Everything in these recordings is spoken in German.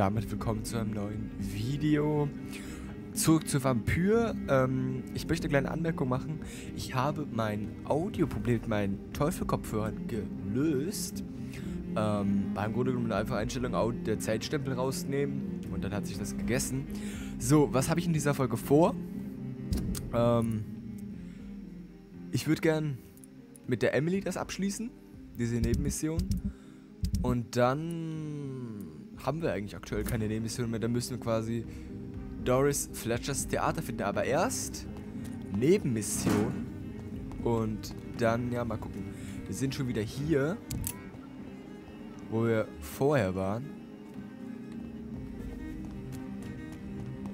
damit willkommen zu einem neuen Video. Zurück zu Vampyr. Ich möchte eine kleine Anmerkung machen. Ich habe mein Audioproblem mit meinen Teufel-Kopfhörern gelöst. Beim Grunde genommen eine einfache Einstellung, der Zeitstempel rausnehmen und dann hat sich das gegessen. So, was habe ich in dieser Folge vor? Ich würde gern mit der Emily das abschließen, diese Nebenmission. Und dann haben wir eigentlich aktuell keine Nebenmission mehr. Dann müssen wir quasi Doris Fletchers Theater finden. Aber erst Nebenmission. Und dann, ja, mal gucken. Wir sind schon wieder hier, wo wir vorher waren.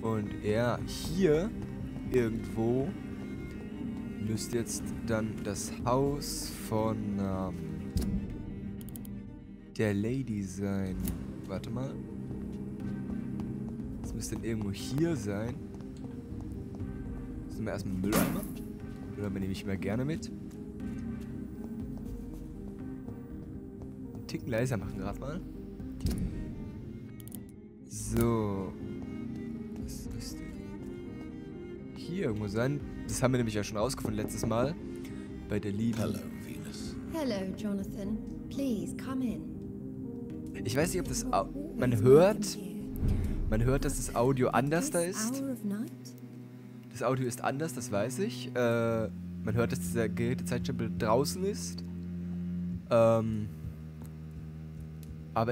Und ja, hier irgendwo müsste jetzt dann das Haus von der Lady sein. Warte mal. Das müsste dann irgendwo hier sein. Jetzt nehmen wir erstmal einen Mülleimer. Mülleimer nehme ich immer gerne mit. Einen Ticken leiser machen gerade mal. So. Das müsste hier irgendwo sein. Das haben wir nämlich ja schon rausgefunden letztes Mal. Bei der lieben... Hello, Venus. Hello, Jonathan. Please come in. Ich weiß nicht, ob das... Man hört, dass das Audio anders da ist. Das Audio ist anders, das weiß ich. Man hört, dass dieser Gerätezeitstempel draußen ist. Aber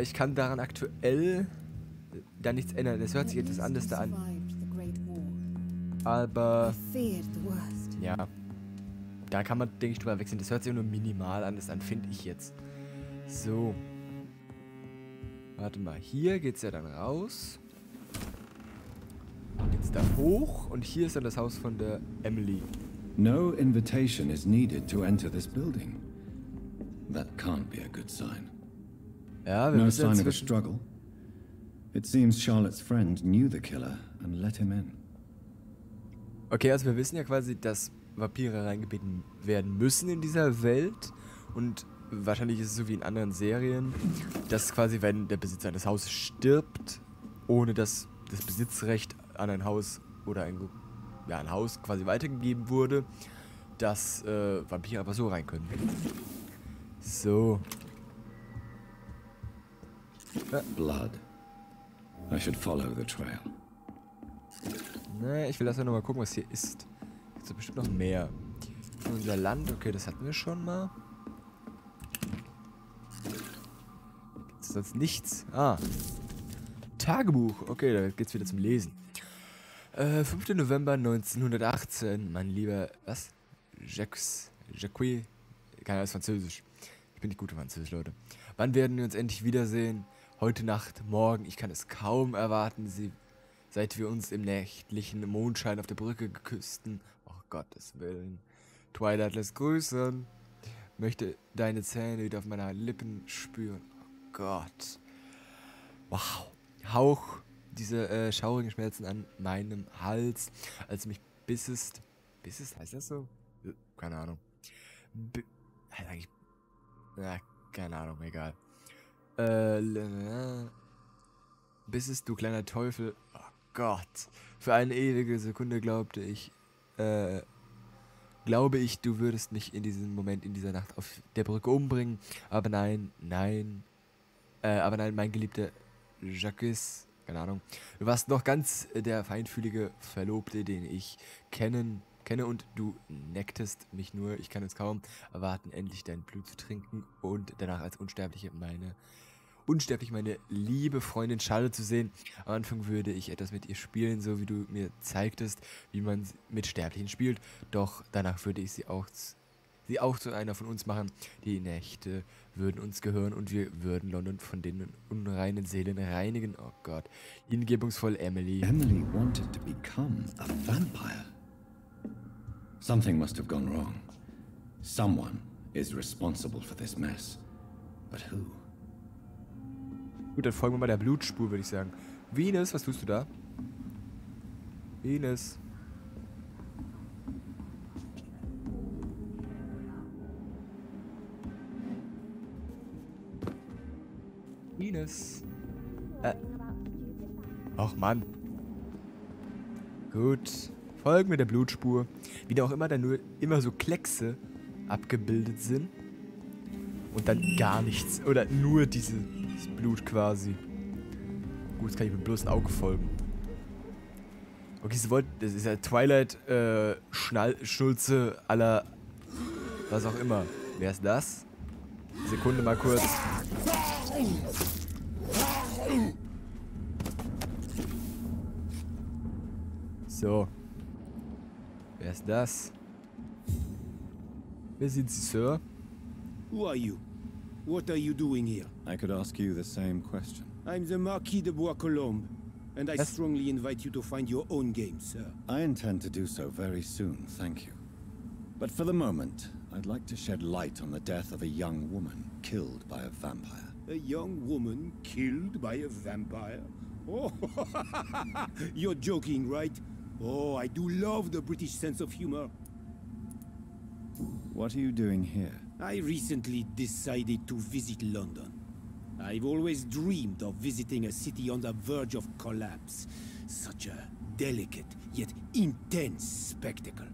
ich kann daran aktuell da nichts ändern. Es hört sich etwas anders da an. Aber... Ja. Da kann man, denke ich, drüber wechseln. Das hört sich nur minimal anders an, finde ich jetzt. So. Warte mal, hier geht's ja dann raus. Jetzt da hoch und hier ist dann das Haus von der Emily. No invitation is needed to enter this building. That can't be a good sign. Ja, wir No müssen sign of a inzwischen... struggle. It seems Charlotte's friend knew the killer and let him in. Okay, also wir wissen ja quasi, dass Vampire reingebeten werden müssen in dieser Welt. Und wahrscheinlich ist es so wie in anderen Serien, dass quasi, wenn der Besitzer eines Hauses stirbt, ohne dass das Besitzrecht an ein Haus oder ein Haus quasi weitergegeben wurde, dass Vampire einfach so rein können. So. Blood. I should follow the trail. Ne, ich will erst mal gucken, was hier ist. Gibt es bestimmt noch mehr. Unser Land, okay, das hatten wir schon mal. Gibt es sonst nichts? Ah. Tagebuch. Okay, da geht's wieder zum Lesen. 5. November 1918. Mein lieber... Was? Jacques. Keine Ahnung, ist Französisch. Ich bin nicht gut in Französisch, Leute. Wann werden wir uns endlich wiedersehen? Heute Nacht, morgen. Ich kann es kaum erwarten, seit wir uns im nächtlichen Mondschein auf der Brücke geküssten. Oh Gottes Willen. Twilight lässt grüßen. Möchte deine Zähne wieder auf meiner Lippen spüren. Oh Gott. Wow. Hauch diese schaurigen Schmerzen an meinem Hals, als du mich bissest. Bissest, heißt das so? Keine Ahnung. Keine Ahnung, egal. Bissest du kleiner Teufel. Oh Gott. Für eine ewige Sekunde glaube ich, du würdest mich in diesem Moment, in dieser Nacht auf der Brücke umbringen. Aber nein, mein geliebter Jacques, keine Ahnung. Du warst noch ganz der feinfühlige Verlobte, den ich kenne und du necktest mich nur. Ich kann es kaum erwarten, endlich dein Blut zu trinken und danach als unsterblich meine liebe Freundin Charlotte zu sehen. Am Anfang würde ich etwas mit ihr spielen, so wie du mir zeigtest, wie man mit Sterblichen spielt. Doch danach würde ich sie auch zu einer von uns machen. Die Nächte würden uns gehören und wir würden London von den unreinen Seelen reinigen. Oh Gott. Hingebungsvoll Emily. Emily wanted to become a vampire. Something must have gone wrong. Someone is responsible for this mess. But who? Gut, dann folgen wir mal der Blutspur, würde ich sagen. Venus, was tust du da? Venus. Venus. Ach Mann. Gut. Folgen mit der Blutspur. Wie auch immer da nur immer so Kleckse abgebildet sind. Und dann gar nichts. Oder nur dieses Blut quasi. Gut, jetzt kann ich mit bloßem Auge folgen. Okay, das ist ja Twilight Schnulze aller was auch immer. Wer ist das? Sekunde mal kurz. So. Wer ist das? Wer sind Sie, Sir? Who are you? What are you doing here? I could ask you the same question. I'm the Marquis de Bois-Colombes, and I Yes. strongly invite you to find your own game, sir. I intend to do so very soon, thank you. But for the moment, I'd like to shed light on the death of a young woman killed by a vampire. A young woman killed by a vampire? Oh, you're joking, right? Oh, I do love the British sense of humor. What are you doing here? I recently decided to visit London. I've always dreamed of visiting a city on the verge of collapse. Such a delicate, yet intense spectacle.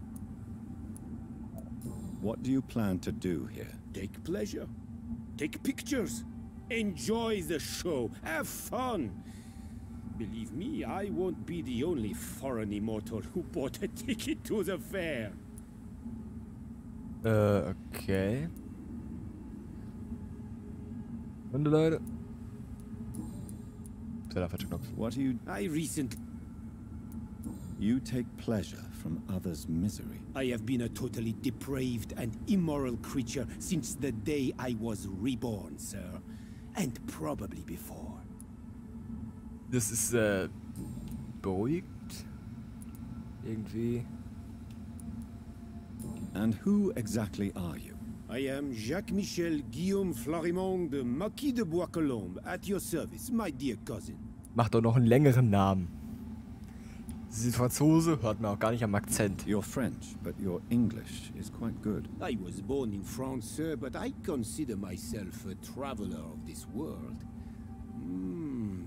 What do you plan to do here? Take pleasure. Take pictures. Enjoy the show. Have fun. Believe me, I won't be the only foreign immortal who bought a ticket to the fair. Okay. Und Leute. Das war der falsche Knopf. What are you... I recently... You take pleasure from others' misery. I have been a totally depraved and immoral creature since the day I was reborn, sir. And probably before. Das ist, beruhigt. Irgendwie. And who exactly are you? I am Jacques-Michel Guillaume Florimond de Marquis de Bois-Colombes, at your service, my dear cousin. Macht doch noch einen längeren Namen. Sie sind Franzose, hört man auch gar nicht am Akzent. You're French, but your English is quite good. I was born in France, sir, but I consider myself a traveler of this world.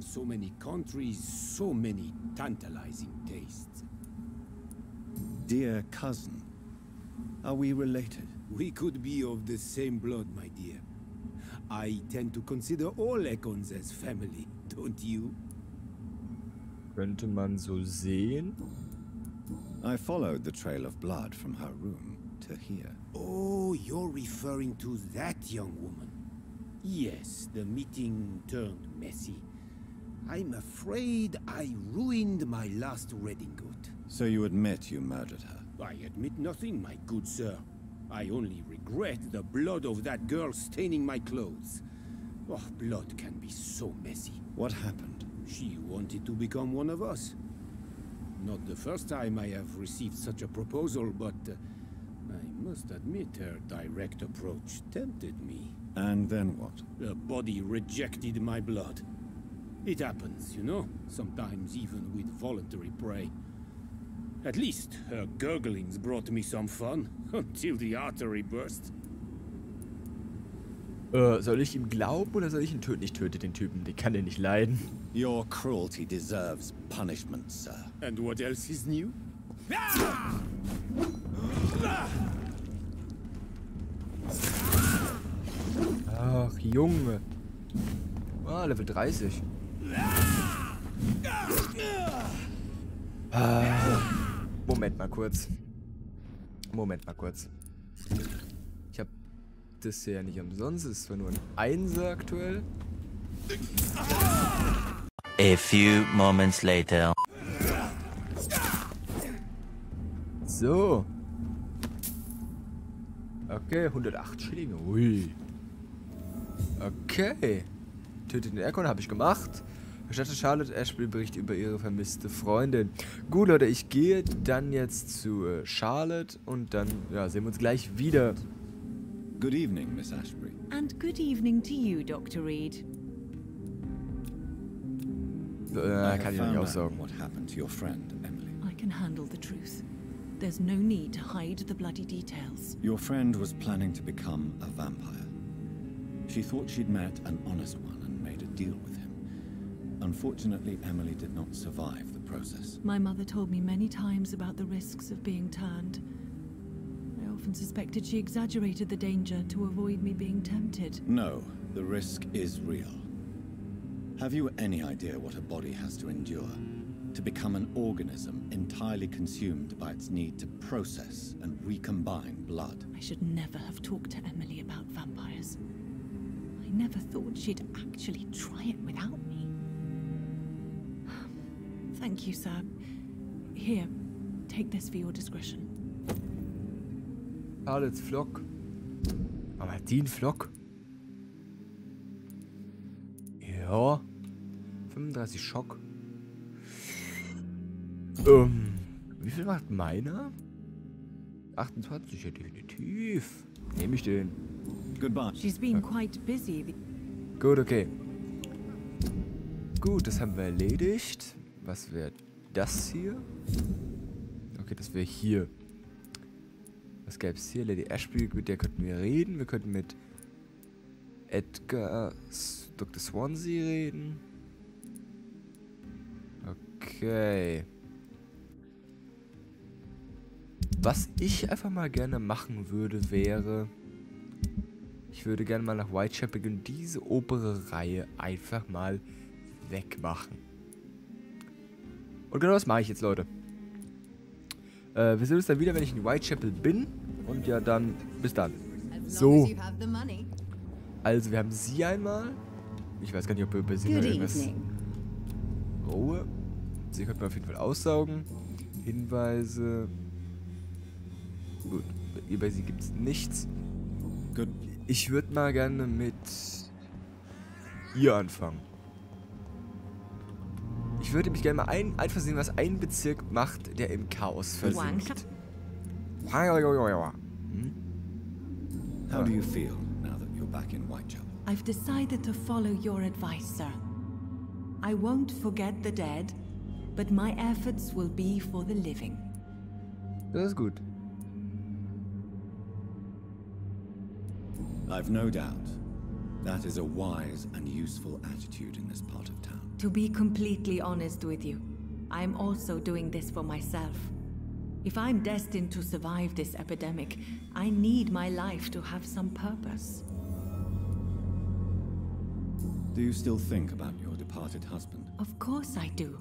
So many countries, so many tantalizing tastes. Dear cousin, are we related? We could be of the same blood, my dear. I tend to consider all Econs as family, don't you? Könnte man so sehen. I followed the trail of blood from her room to here. Oh, you're referring to that young woman. Yes, the meeting turned messy. I'm afraid I ruined my last redingote. So you admit you murdered her? I admit nothing, my good sir. I only regret the blood of that girl staining my clothes. Oh, blood can be so messy. What happened? She wanted to become one of us. Not the first time I have received such a proposal, but I must admit her direct approach tempted me. And then what? The body rejected my blood. It happens, you know, sometimes even with voluntary prey. At least her gurglings brought me some fun, until the artery burst. Soll ich ihm glauben oder soll ich ihn töten? Ich töte den Typen, den kann er nicht leiden. Your cruelty deserves punishment, sir. And what else is new? Ach, Junge. Ah, Level 30. Moment mal kurz. Ich hab das hier ja nicht umsonst. Es ist zwar nur ein Einser aktuell. A few moments later. So. Okay, 108 Schillinge. Ui. Okay. Tötet den Erkon, habe ich gemacht. Verstattet Charlotte Ashby Bericht über ihre vermisste Freundin. Gut, Leute, ich gehe dann jetzt zu Charlotte und dann sehen wir uns gleich wieder. Good evening, Miss Ashbury. And good evening to you, Dr. Reed. I Kann have ich nicht found out aussagen. what happened to your friend, Emily. I can handle the truth. There's no need to hide the bloody details. Your friend was planning to become a vampire. She thought she'd met an honest one and made a deal with him. Unfortunately, Emily did not survive the process. My mother told me many times about the risks of being turned. I often suspected she exaggerated the danger to avoid me being tempted. No, the risk is real. Have you any idea what a body has to endure? To become an organism entirely consumed by its need to process and recombine blood. I should never have talked to Emily about vampires. I never thought she'd actually try it without me. Thank you, sir. Here, take this for your discretion. Charlottes Flock. Aber den Flock? Ja. 35 Schock. Wie viel macht meiner? 28, ja definitiv. Nehme ich den. Goodbye. She's been quite busy. Gut, okay. Gut, das haben wir erledigt. Was wäre das hier? Okay, das wäre hier. Was gäbe es hier? Lady Ashby, mit der könnten wir reden. Wir könnten mit Edgar Dr. Swansea reden. Okay. Was ich einfach mal gerne machen würde, wäre... Ich würde gerne mal nach Whitechapel und diese obere Reihe einfach mal wegmachen. Und genau das mache ich jetzt, Leute. Wir sehen uns dann wieder, wenn ich in Whitechapel bin. Und ja, dann bis dann. So. Also, wir haben sie einmal. Ich weiß gar nicht, ob wir über sie noch irgendwas... Ruhe. Sie könnte man auf jeden Fall aussaugen. Hinweise. Gut, über sie gibt es nichts. Gut. Ich würde mal gerne mit ihr anfangen. Ich würde mich gerne mal einfach sehen, was ein Bezirk macht, der im Chaos versinkt. Hm? How do you feel now that you're back in Whitechapel? I've decided to follow your advice, sir. I won't forget the dead, but my efforts will be for the living. Das ist gut. I've no doubt. That is a wise and useful attitude in this part of town. To be completely honest with you, I'm also doing this for myself. If I'm destined to survive this epidemic, I need my life to have some purpose. Do you still think about your departed husband? Of course I do.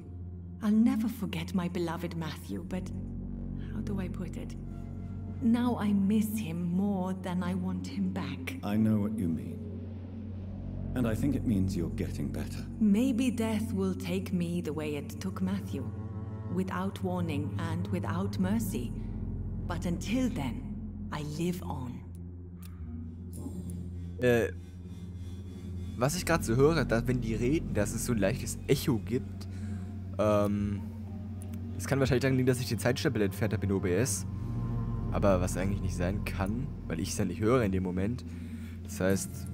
I'll never forget my beloved Matthew, but how do I put it? Now I miss him more than I want him back. I know what you mean. And I think it means you're getting better. Maybe death will take me the way it took Matthew. Without warning and without mercy. But until then, I live on. Was ich gerade so höre, dass wenn die reden, dass es so ein leichtes Echo gibt. Das kann wahrscheinlich daran liegen, dass ich die Zeitstempel entfernt habe in OBS. Aber was eigentlich nicht sein kann, weil ich es ja nicht höre in dem Moment. Das heißt,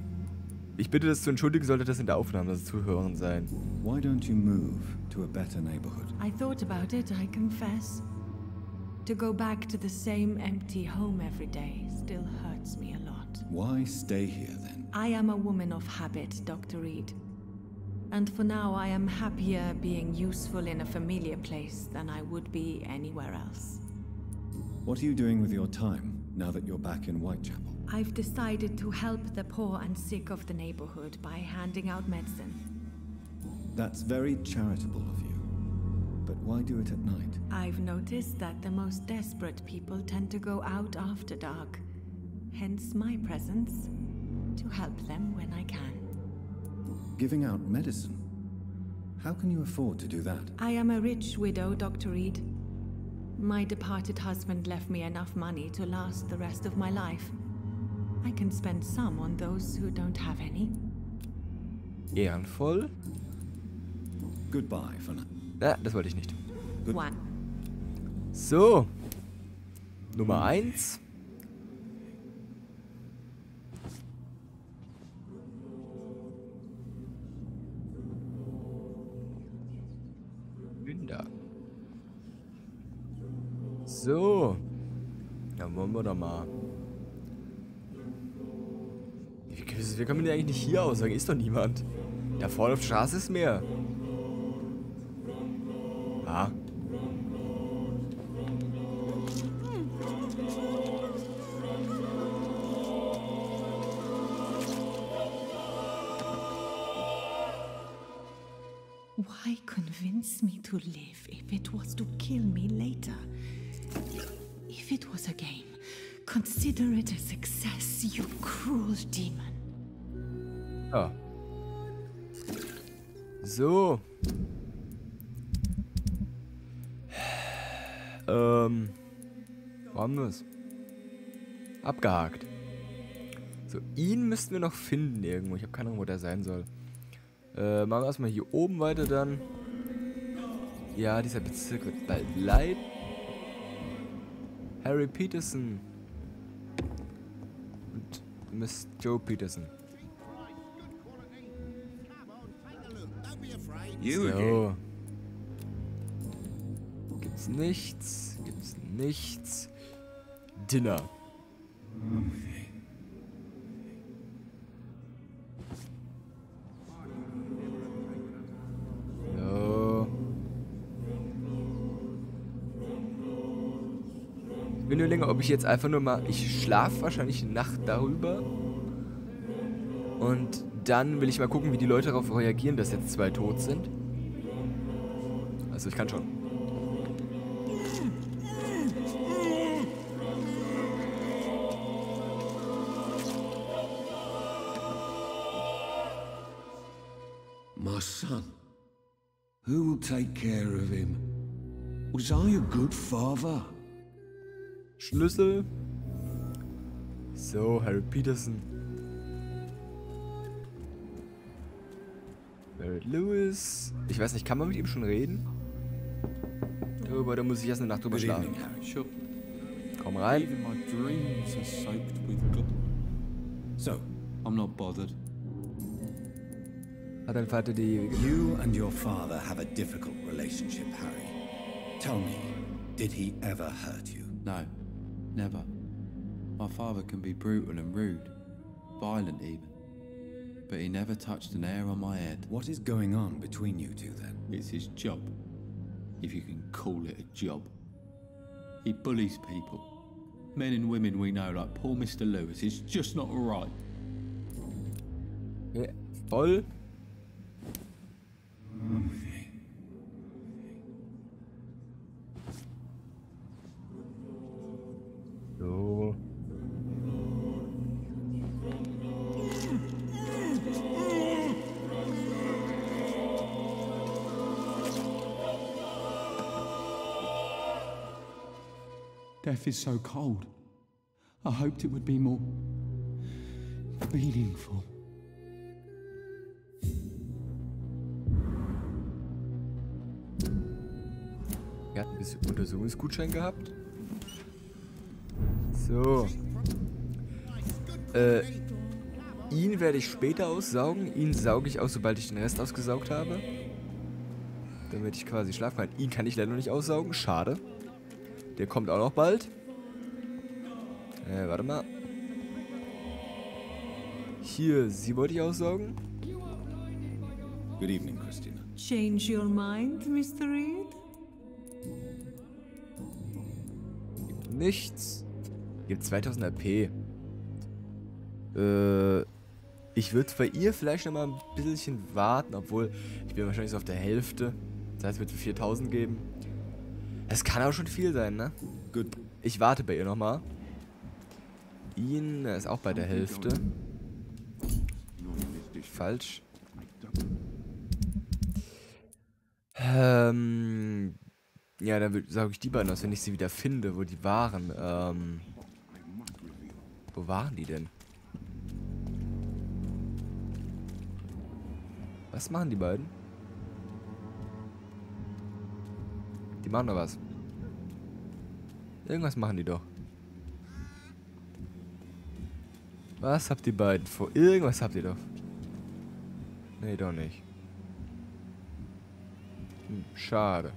ich bitte das zu entschuldigen, sollte das in der Aufnahme zu hören sein. Why don't you move to a better neighborhood? I thought about it, I confess. To go back to the same empty home every day still hurts me a lot. Why stay here then? I am a woman of habit, Dr. Reed. And for now, I am happier being useful in a familiar place than I would be anywhere else. What are you doing with your time now that you're back in Whitechapel? I've decided to help the poor and sick of the neighborhood by handing out medicine. That's very charitable of you. But why do it at night? I've noticed that the most desperate people tend to go out after dark. Hence my presence, to help them when I can. Giving out medicine? How can you afford to do that? I am a rich widow, Dr. Reed. My departed husband left me enough money to last the rest of my life. I can spend some on those who don't have any. Ehrenvoll. Goodbye for now. Das wollte ich nicht. One. So. Nummer 1. Linda. So. Dann wollen wir doch mal. Wie kann man denn eigentlich nicht hier aussagen? Ist doch niemand. Da vorne auf der Straße ist mehr. Why convince me to live if it was to kill me later? If it was a game, consider it a success, you cruel demon. Ja. So. Wo haben wir es? Abgehakt. So, ihn müssten wir noch finden irgendwo. Ich habe keine Ahnung, wo der sein soll. Machen wir erstmal hier oben weiter dann. Ja, dieser Bezirk wird bald leid. Harry Peterson. Und Miss Joe Peterson. So. Gibt's nichts. Gibt's nichts. Dinner. So. Ich bin nur länger, ob ich jetzt einfach nur mal... Ich schlafe wahrscheinlich eine Nacht darüber. Und dann will ich mal gucken, wie die Leute darauf reagieren, dass jetzt 2 tot sind. Also ich kann schon. My son. Who will take care of him? Was I a good father? Schlüssel. So, Harry Peterson. Barrett Lewis. Ich weiß nicht, kann man mit ihm schon reden? Aber da muss ich erst eine Nacht drüber Good schlafen. evening, Harry. Sure. Komm rein. Even my dreams are soaked with blood. So, I'm not bothered. Hat dein Vater die ewige... you and your father have a difficult relationship, Harry. Tell me, did he ever hurt you? No, never. My father can be brutal and rude, violent even. But he never touched an hair on my head. What is going on between you two then? It's his job, if you can call it a job. He bullies people. Men and women we know, like poor Mr. Lewis. It's just not right. Ja, voll. So. Death is so cold. I hoped it would be more meaningful. Er hat ein bisschen Untersuchungsgutschein gehabt. So. Ihn werde ich später aussaugen. Ihn sauge ich aus, sobald ich den Rest ausgesaugt habe. Damit ich quasi schlafen kann. Ihn kann ich leider noch nicht aussaugen. Schade. Der kommt auch noch bald. Warte mal. Hier, sie wollte ich aussaugen. Good evening, Christina. Change your mind, Mr. Reed? Gibt nichts. Gibt 2000 AP. Ich würde bei ihr vielleicht noch mal ein bisschen warten, obwohl ich bin wahrscheinlich so auf der Hälfte. Das heißt, es wird 4000 geben. Es kann auch schon viel sein, ne? Good. Ich warte bei ihr noch mal. Ihn ist auch bei der Hälfte. Falsch. Ja, dann sage ich die beiden aus, wenn ich sie wieder finde, wo die waren. Wo waren die denn? Was machen die beiden? Die machen doch was. Irgendwas machen die doch. Was habt ihr beiden vor? Irgendwas habt ihr doch. Nee, doch nicht. Schade.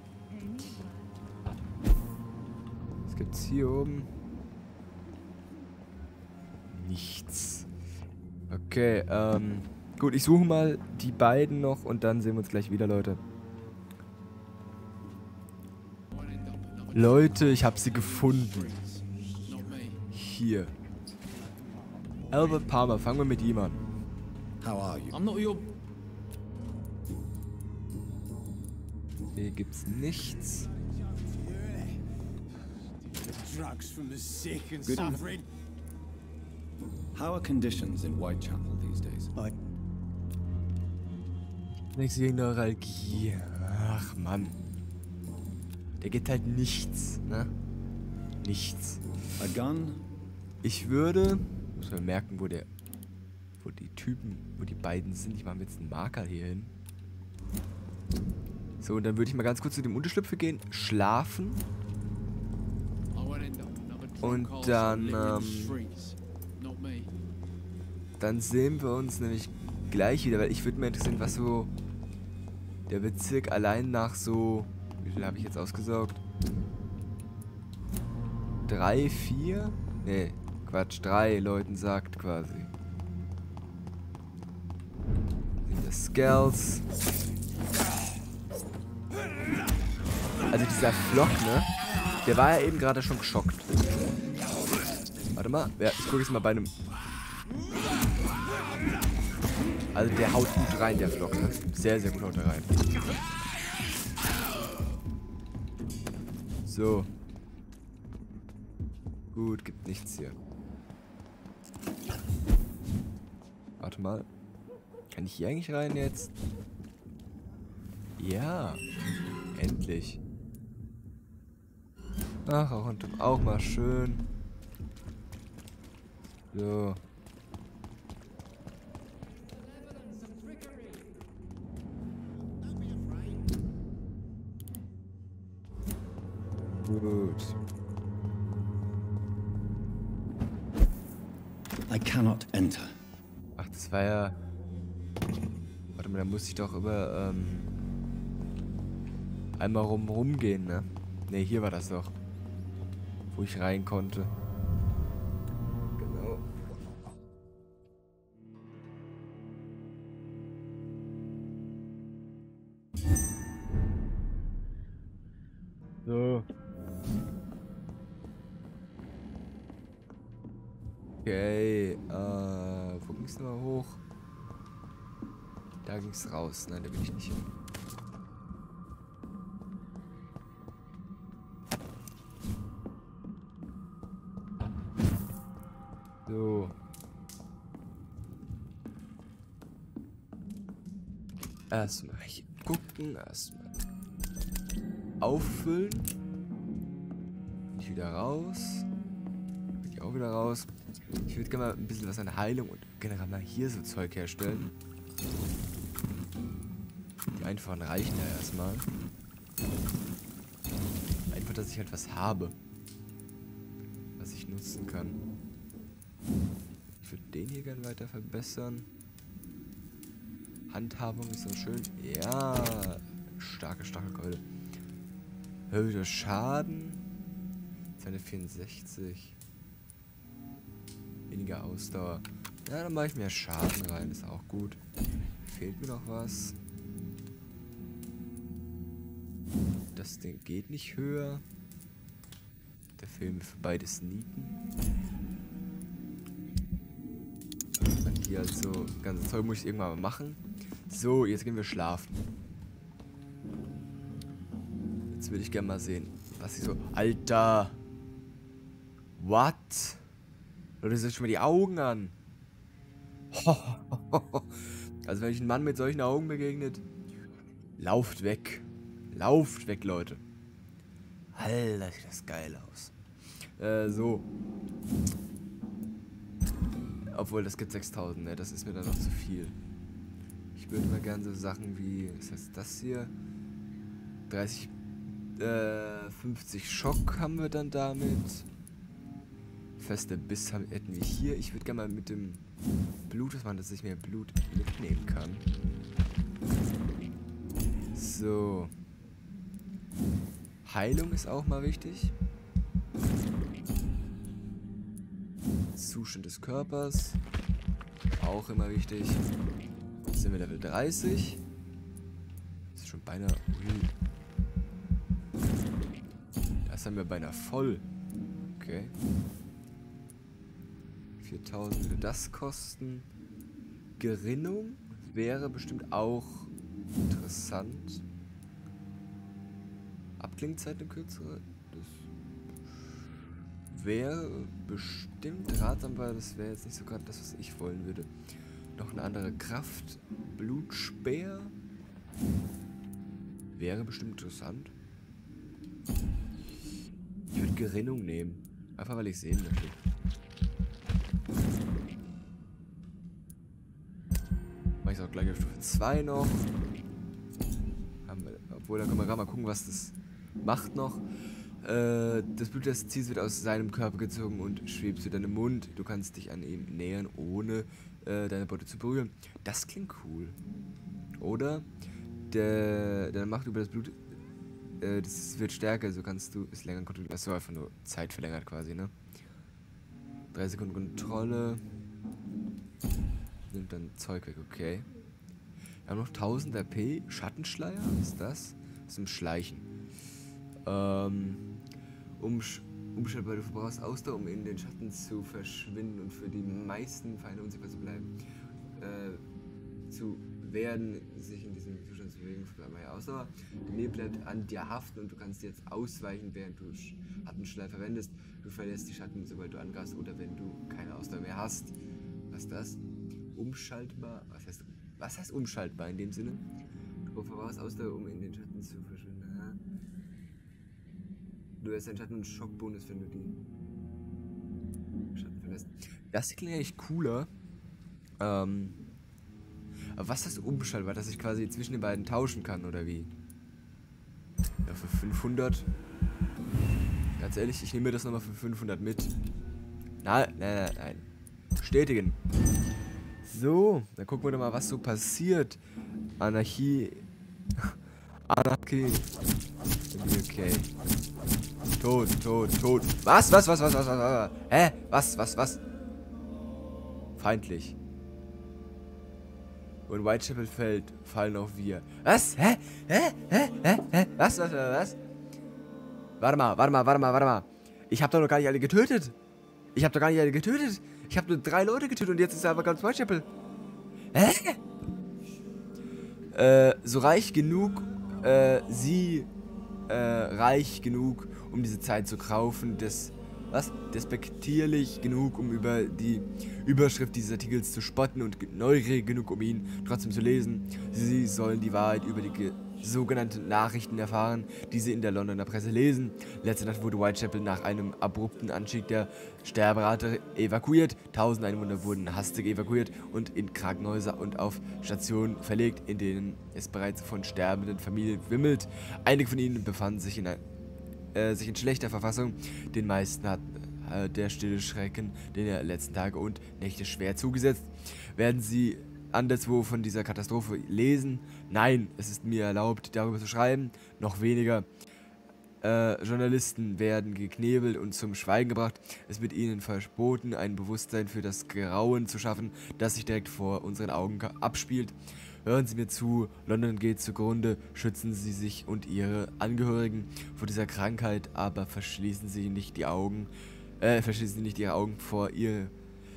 Was gibt's hier oben? Nichts. Okay, gut, ich suche mal die beiden noch und dann sehen wir uns gleich wieder, Leute. Leute, ich habe sie gefunden. Hier. Albert Palmer, fangen wir mit ihm an. How are you? I'm not your... Hier gibt's nichts. Drugs from the sick and suffering. How are conditions in Whitechapel these days? Nichts wegen Neuralgie. Ach Mann. Der geht halt nichts, ne? Nichts. A gun? Ich würde. Muss man merken, wo die beiden sind. Ich mache mir jetzt einen Marker hier hin. So, und dann würde ich mal ganz kurz zu dem Unterschlüpfe gehen, schlafen. Und dann sehen wir uns nämlich gleich wieder, weil ich würde mir interessieren, was so der Bezirk allein nach so, wie viel habe ich jetzt ausgesaugt? 3, 4? Nee, Quatsch, 3 Leuten sagt quasi. Sind das Skells. Also dieser Flock, ne? Der war ja eben gerade schon geschockt. Warte mal, ja, ich gucke jetzt mal bei einem... Also der haut gut rein, der Flock, ne? Sehr, sehr gut haut er rein. So. Gut, gibt nichts hier. Warte mal. Kann ich hier eigentlich rein jetzt? Ja. Endlich. Ach, auch mal schön. So. Gut. I cannot enter. Ach, das war ja... Warte mal, da muss ich doch über, einmal rumgehen, ne? Ne, hier war das doch. Wo ich rein konnte. Genau. So. Okay, wo ging's denn mal hoch? Da ging's raus. Nein, da bin ich nicht hin. So. Erstmal hier gucken, erstmal auffüllen. Bin ich wieder raus. Bin ich auch wieder raus. Ich würde gerne mal ein bisschen was an Heilung und generell mal hier so Zeug herstellen. Die einfachen reichen ja erstmal. Einfach, dass ich halt was habe, was ich nutzen kann. Ich würde den hier gerne weiter verbessern. Handhabung ist so schön. Ja, starke Stachelkeule. Erhöhter Schaden. 264. Weniger Ausdauer. Ja, dann mache ich mehr Schaden rein. Ist auch gut. Fehlt mir noch was. Das Ding geht nicht höher. Da fehlen mir für beide Sneaken. Dann hier also ganze Zeug muss ich irgendwann mal machen. So, jetzt gehen wir schlafen. Jetzt würde ich gerne mal sehen, was ich so... Alter! What? Leute, seht schon mal die Augen an. Also wenn ich einen Mann mit solchen Augen begegnet, lauft weg. Lauft weg, Leute. Alter, sieht das geil aus. So. Obwohl, das gibt 6000, ne? Das ist mir dann noch zu viel. Ich würde mal gerne so Sachen wie, was heißt das hier? 50 Schock haben wir dann damit. Fester Biss hätten wir hier. Ich würde gerne mal mit dem Blut was machen, dass ich mehr Blut mitnehmen kann. So. Heilung ist auch mal wichtig. Zustand des Körpers. Auch immer wichtig. Jetzt sind wir Level 30. Das ist schon beinahe... Das haben wir beinahe voll. Okay. 4000 würde das kosten. Gerinnung wäre bestimmt auch interessant. Klingzeit eine kürzere. Das wäre bestimmt ratsam, weil das wäre jetzt nicht so gerade das, was ich wollen würde. Noch eine andere Kraft. Blutspeer. Wäre bestimmt interessant. Ich würde Gerinnung nehmen. Einfach weil ich sehen möchte. Mach ich auch gleich auf Stufe 2 noch. Obwohl, da können wir gerade mal gucken, was das macht noch. Das Blut des Ziels wird aus seinem Körper gezogen und schwebt zu deinem Mund. Du kannst dich an ihm nähern, ohne deine Beute zu berühren. Das klingt cool. Oder deine Macht über das Blut, das wird stärker, so kannst du es länger kontrollieren. Achso, einfach nur Zeit verlängert quasi, ne? 3 Sekunden Kontrolle. Nimmt dann Zeug weg, okay. Wir haben noch 1000 RP. Schattenschleier, was ist das? Das ist im Schleichen. Umschaltbar, du verbrauchst Ausdauer, um in den Schatten zu verschwinden und für die meisten Feinde unsichtbar zu bleiben. Zu werden, sich in diesem Zustand zu bewegen, verbleibt mehr Ausdauer. Der Nebel bleibt an dir haften und du kannst jetzt ausweichen, während du Schattenschleier verwendest. Du verlässt die Schatten, sobald du angreifst oder wenn du keine Ausdauer mehr hast. Was ist das? Umschaltbar? Was heißt umschaltbar in dem Sinne? Du verbrauchst Ausdauer, um in den Schatten zu verschwinden. Du hast einen Schatten- und Schockbonus, wenn du die Schatten verlässt. Das klingt eigentlich cooler. Aber was ist das umschaltbar? Dass ich quasi zwischen den beiden tauschen kann, oder wie? Ja, für 500. Ganz ehrlich, ich nehme mir das nochmal für 500 mit. Nein. Bestätigen. So, dann gucken wir doch mal, was so passiert. Anarchie. Okay. Tot. Was? Hä? Was? Feindlich. Wenn Whitechapel fällt, fallen auch wir. Was? Hä? Was? Warte mal. Ich hab doch noch gar nicht alle getötet. Ich hab nur 3 Leute getötet und jetzt ist aber ganz Whitechapel. Hä? So reich genug, reich genug, um diese Zeit zu kaufen, despektierlich genug, um über die Überschrift dieses Artikels zu spotten und neugierig genug, um ihn trotzdem zu lesen. Sie sollen die Wahrheit über die sogenannten Nachrichten erfahren, die sie in der Londoner Presse lesen. Letzte Nacht wurde Whitechapel nach einem abrupten Anstieg der Sterberate evakuiert. 1000 Einwohner wurden hastig evakuiert und in Krankenhäuser und auf Stationen verlegt, in denen es bereits von sterbenden Familien wimmelt. Einige von ihnen befanden sich in schlechter Verfassung. Den meisten hat der stille Schrecken der letzten Tage und Nächte schwer zugesetzt. Werden sie anderswo von dieser Katastrophe lesen? Nein, es ist mir erlaubt, darüber zu schreiben. Noch weniger. Journalisten werden geknebelt und zum Schweigen gebracht. Es wird ihnen verboten, ein Bewusstsein für das Grauen zu schaffen, das sich direkt vor unseren Augen abspielt. Hören Sie mir zu, London geht zugrunde, schützen Sie sich und Ihre Angehörigen vor dieser Krankheit, aber verschließen Sie nicht Ihre Augen vor ihr.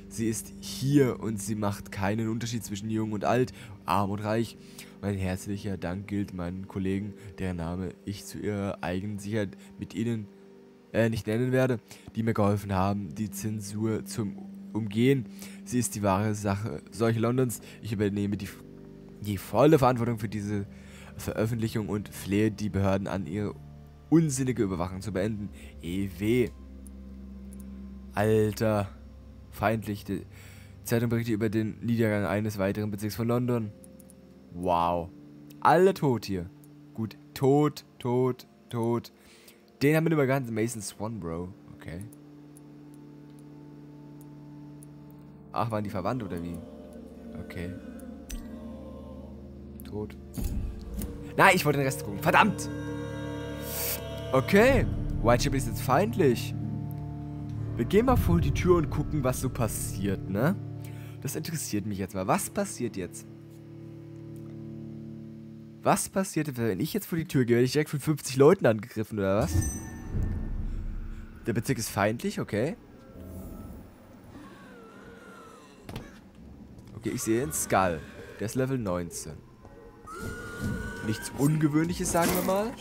Sie ist hier und sie macht keinen Unterschied zwischen jung und alt, arm und reich. Mein herzlicher Dank gilt meinen Kollegen, deren Name ich zu ihrer eigenen Sicherheit mit ihnen nicht nennen werde, die mir geholfen haben, die Zensur zu umgehen. Sie ist die wahre Seuche Londons. Ich übernehme die volle Verantwortung für diese Veröffentlichung und flehe die Behörden an, ihre unsinnige Überwachung zu beenden. EW. Alter. Feindlich. Die Zeitung berichtet über den Niedergang eines weiteren Bezirks von London. Wow. Alle tot hier. Gut. Tot. Den haben wir immer ganz Mason Swan, Bro. Okay. Ach, waren die verwandt oder wie? Okay. Tot. Nein, ich wollte den Rest gucken. Verdammt! Okay. Whitechapel ist jetzt feindlich. Wir gehen mal vor die Tür und gucken, was so passiert, ne? Das interessiert mich jetzt mal. Was passiert jetzt? Was passiert, wenn ich jetzt vor die Tür gehe? Werde ich direkt von 50 Leuten angegriffen, oder was? Der Bezirk ist feindlich, okay. Okay, ich sehe einen Skull. Der ist Level 19. Nichts Ungewöhnliches, sagen wir mal.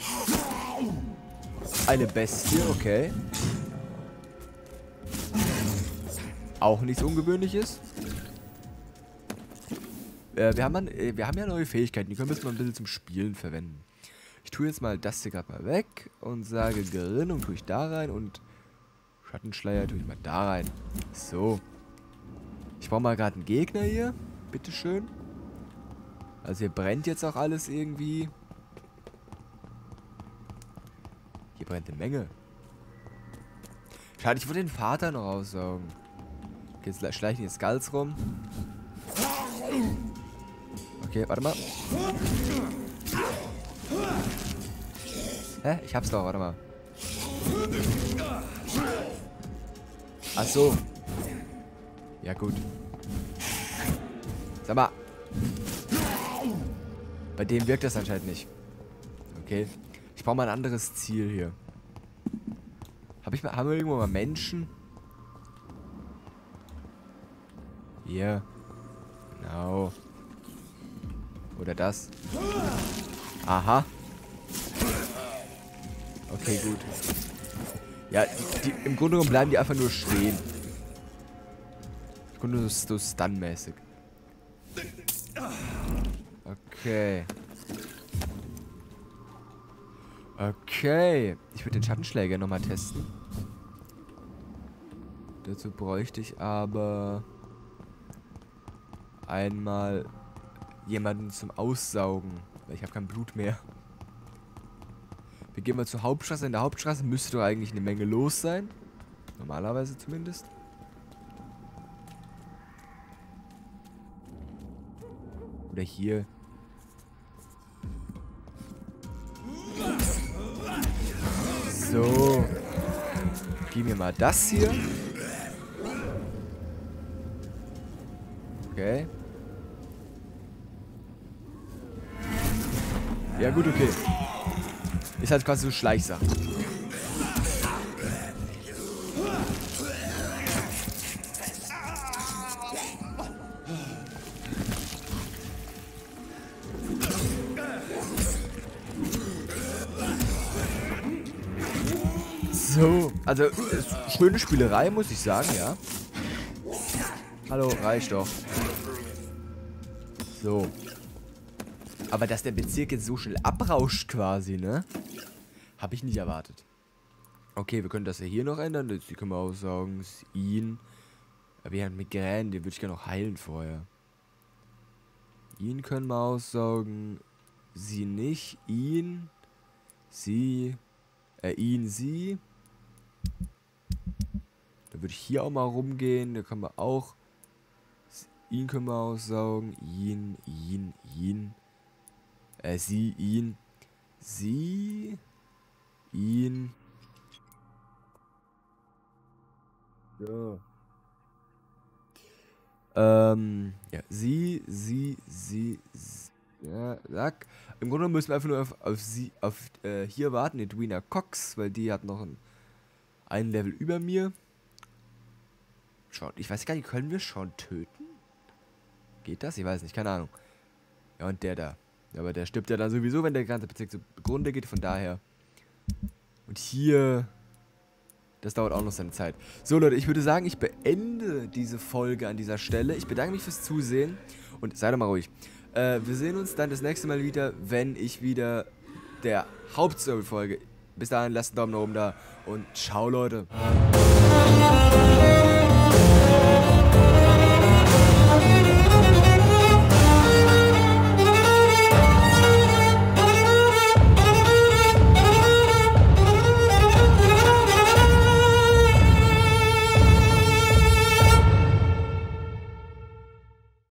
Eine Bestie, okay. Auch nichts Ungewöhnliches. Wir haben ja neue Fähigkeiten, die können wir jetzt mal ein bisschen zum Spielen verwenden. Ich tue jetzt mal das hier gerade mal weg und sage Gerinnung tue ich da rein und Schattenschleier tue ich mal da rein. So. Ich brauche mal gerade einen Gegner hier. Bitteschön. Also hier brennt jetzt auch alles irgendwie. Hier brennt eine Menge. Schade, ich wollte den Vater noch aussaugen. Okay, jetzt schleichen die Skulls rum. Okay, warte mal. Hä? Ich hab's doch, warte mal. Ach so. Ja, gut. Sag mal. Bei dem wirkt das anscheinend nicht. Okay. Ich brauche mal ein anderes Ziel hier. Haben wir irgendwo mal Menschen? Hier. Genau. Oder das. Aha. Okay, gut. Ja, im Grunde genommen bleiben die einfach nur stehen. Im Grunde genommen so stun-mäßig. Okay. Okay. Ich würde den Schattenschläger nochmal testen. Dazu bräuchte ich aber einmal jemanden zum Aussaugen. Weil ich habe kein Blut mehr. Wir gehen mal zur Hauptstraße. In der Hauptstraße müsste doch eigentlich eine Menge los sein. Normalerweise zumindest. Oder hier. So. Gib mir mal das hier. Okay. Ja gut, okay. Ist halt quasi so Schleichsachen. So, also schöne Spielerei, muss ich sagen, ja. Hallo, reicht doch. So. Aber dass der Bezirk jetzt so schnell abrauscht quasi, ne? Habe ich nicht erwartet. Okay, wir können das ja hier noch ändern. Die können wir aussaugen. Ihn. Aber wir haben Migräne, den würde ich gerne noch heilen vorher. Ihn können wir aussaugen. Sie nicht. Ihn. Sie. Ihn, sie. Da würde ich hier auch mal rumgehen. Da können wir auch. Ihn können wir aussaugen. Ihn. Sie, ihn. Sie. Ihn. Ja. Ja, sie. Ja, sag. Im Grunde müssen wir einfach nur auf hier warten, Edwina Cox, weil die hat noch ein Level über mir. Schaut, ich weiß gar nicht, können wir schon töten? Geht das? Ich weiß nicht, keine Ahnung. Ja, und der da. Aber der stirbt ja dann sowieso, wenn der ganze Bezirk zugrunde geht, von daher. Und hier. Das dauert auch noch seine Zeit. So, Leute, ich würde sagen, ich beende diese Folge an dieser Stelle. Ich bedanke mich fürs Zusehen. Und seid doch mal ruhig. Wir sehen uns dann das nächste Mal wieder, wenn ich wieder der Hauptstory folge. Bis dahin, lasst einen Daumen nach oben da. Und ciao, Leute.